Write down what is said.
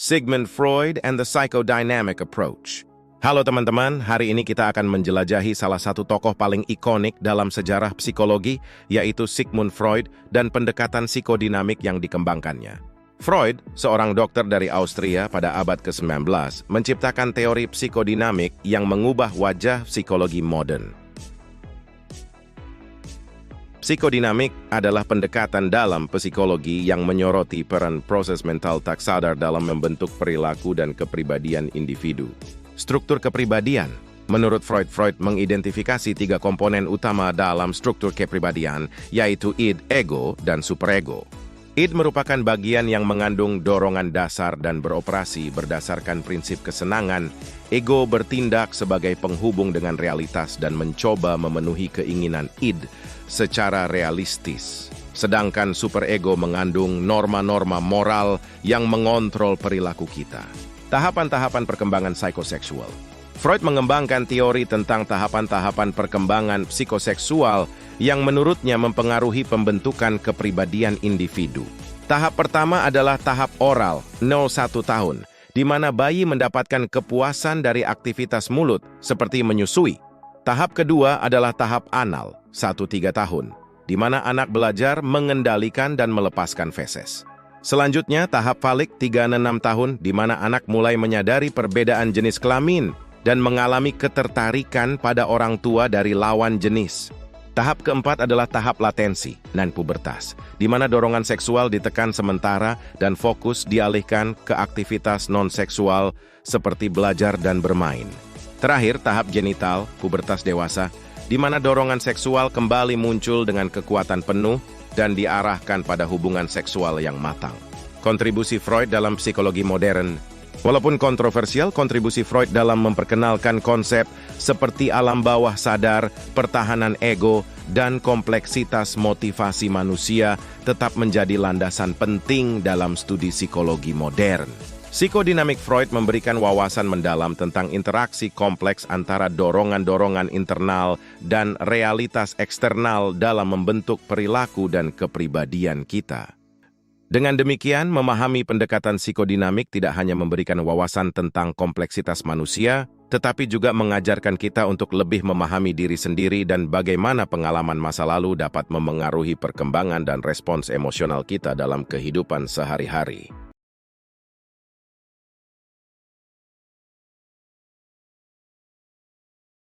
Sigmund Freud and the Psychodynamic Approach. Halo teman-teman, hari ini kita akan menjelajahi salah satu tokoh paling ikonik dalam sejarah psikologi, yaitu Sigmund Freud dan pendekatan psikodinamik yang dikembangkannya. Freud, seorang dokter dari Austria pada abad ke-19, menciptakan teori psikodinamik yang mengubah wajah psikologi modern. Psikodinamik adalah pendekatan dalam psikologi yang menyoroti peran proses mental tak sadar dalam membentuk perilaku dan kepribadian individu. Struktur kepribadian. Menurut Freud mengidentifikasi 3 komponen utama dalam struktur kepribadian, yaitu id, ego, dan superego. Id merupakan bagian yang mengandung dorongan dasar dan beroperasi berdasarkan prinsip kesenangan. Ego bertindak sebagai penghubung dengan realitas dan mencoba memenuhi keinginan id secara realistis. Sedangkan superego mengandung norma-norma moral yang mengontrol perilaku kita. Tahapan-tahapan perkembangan psikoseksual. Freud mengembangkan teori tentang tahapan-tahapan perkembangan psikoseksual yang menurutnya mempengaruhi pembentukan kepribadian individu. Tahap pertama adalah tahap oral, 0-1 tahun, di mana bayi mendapatkan kepuasan dari aktivitas mulut, seperti menyusui. Tahap kedua adalah tahap anal, 1-3 tahun, di mana anak belajar mengendalikan dan melepaskan feses. Selanjutnya, tahap falik 3-6 tahun, di mana anak mulai menyadari perbedaan jenis kelamin dan mengalami ketertarikan pada orang tua dari lawan jenis. Tahap keempat adalah tahap latensi, non-pubertas, di mana dorongan seksual ditekan sementara dan fokus dialihkan ke aktivitas non-seksual seperti belajar dan bermain. Terakhir, tahap genital, pubertas dewasa, di mana dorongan seksual kembali muncul dengan kekuatan penuh dan diarahkan pada hubungan seksual yang matang. Kontribusi Freud dalam psikologi modern. Walaupun kontroversial, kontribusi Freud dalam memperkenalkan konsep seperti alam bawah sadar, pertahanan ego, dan kompleksitas motivasi manusia tetap menjadi landasan penting dalam studi psikologi modern. Psikodinamik Freud memberikan wawasan mendalam tentang interaksi kompleks antara dorongan-dorongan internal dan realitas eksternal dalam membentuk perilaku dan kepribadian kita. Dengan demikian, memahami pendekatan psikodinamik tidak hanya memberikan wawasan tentang kompleksitas manusia, tetapi juga mengajarkan kita untuk lebih memahami diri sendiri dan bagaimana pengalaman masa lalu dapat memengaruhi perkembangan dan respons emosional kita dalam kehidupan sehari-hari.